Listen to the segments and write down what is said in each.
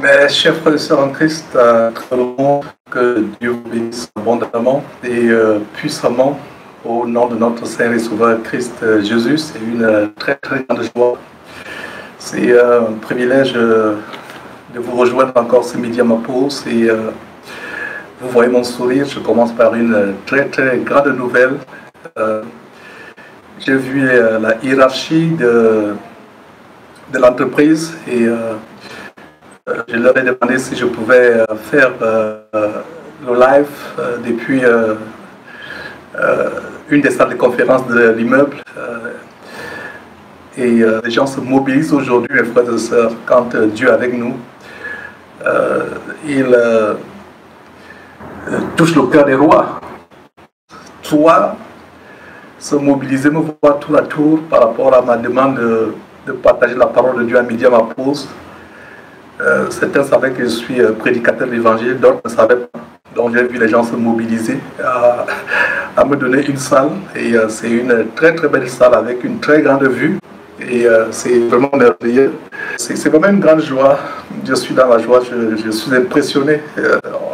Mes chers frères et sœurs en Christ, très bon que Dieu vous bénisse abondamment et puissamment au nom de notre Seigneur et Sauveur Christ Jésus. C'est une très grande joie. C'est un privilège de vous rejoindre encore ce midi à ma pause et vous voyez mon sourire. Je commence par une très grande nouvelle. J'ai vu la hiérarchie de l'entreprise et je leur ai demandé si je pouvais faire le live depuis une des salles de conférence de l'immeuble. Et les gens se mobilisent aujourd'hui, mes frères et sœurs, quand Dieu est avec nous. Il touche le cœur des rois. Toi, se mobiliser, me voir tour à tour par rapport à ma demande de partager la parole de Dieu à midi à ma pause. Certains savaient que je suis prédicateur de l'évangile, d'autres ne savaient pas. Donc j'ai vu les gens se mobiliser à me donner une salle. Et c'est une très belle salle avec une très grande vue. Et c'est vraiment merveilleux. C'est vraiment une grande joie. Je suis dans la joie, je suis impressionné.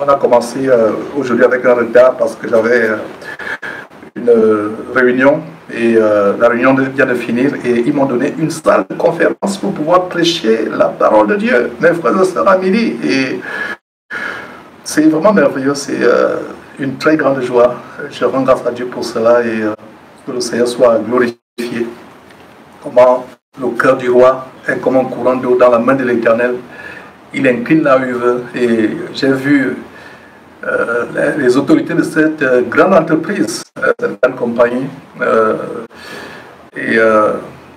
On a commencé aujourd'hui avec un retard parce que j'avais une réunion. Et la réunion vient de finir et ils m'ont donné une salle de conférence pour pouvoir prêcher la parole de Dieu, mes frères et sœurs, à midi. Et c'est vraiment merveilleux, c'est une très grande joie. Je rends grâce à Dieu pour cela et que le Seigneur soit glorifié. Comment le cœur du roi est comme un courant d'eau dans la main de l'Éternel. Il incline là où il veut. Et j'ai vu les autorités de cette grande entreprise, cette grande compagnie, et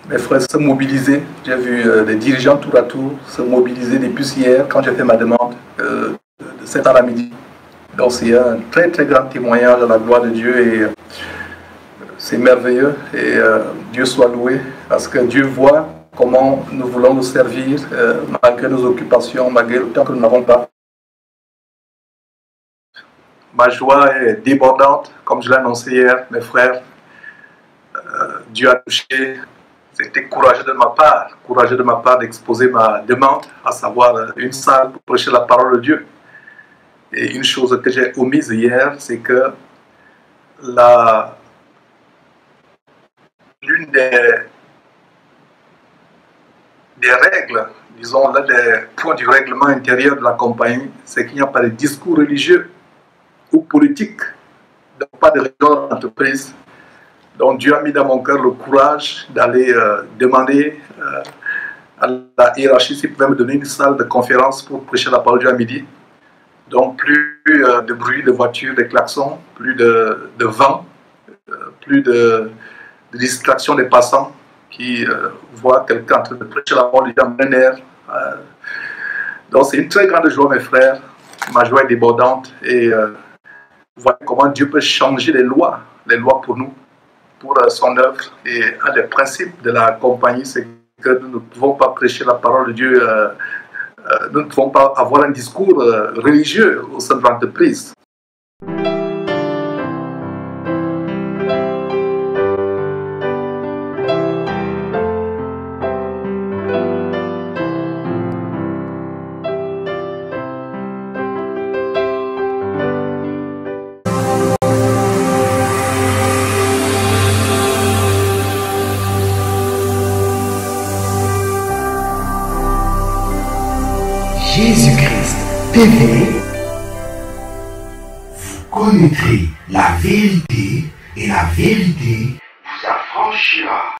mes frères se mobiliser. J'ai vu les dirigeants tour à tour se mobiliser depuis hier quand j'ai fait ma demande de 7h à la midi. Donc c'est un très grand témoignage de la gloire de Dieu et c'est merveilleux et Dieu soit loué parce que Dieu voit comment nous voulons nous servir malgré nos occupations, malgré le temps que nous n'avons pas. Ma joie est débordante, comme je l'ai annoncé hier, mes frères. Dieu a touché. C'était courageux de ma part d'exposer ma demande, à savoir une salle pour prêcher la parole de Dieu. Et une chose que j'ai omise hier, c'est que l'une des règles, disons l'un des points du règlement intérieur de la compagnie, c'est qu'il n'y a pas de discours religieux ou politique, donc pas de réunion d'entreprise. Donc Dieu a mis dans mon cœur le courage d'aller demander à la hiérarchie s'il pouvait me donner une salle de conférence pour prêcher la parole de Dieu à midi. Donc plus de bruit de voitures, de klaxons, plus de vent, plus de distraction des passants qui voient quelqu'un en train de prêcher la parole de Dieu en plein air. Donc c'est une très grande joie, mes frères. Ma joie est débordante et voyez comment Dieu peut changer les lois pour nous, pour son œuvre. Et un des principes de la compagnie, c'est que nous ne pouvons pas prêcher la parole de Dieu, nous ne pouvons pas avoir un discours religieux au sein de l'entreprise. Jésus-Christ TV, vous connaîtrez la vérité et la vérité vous affranchira.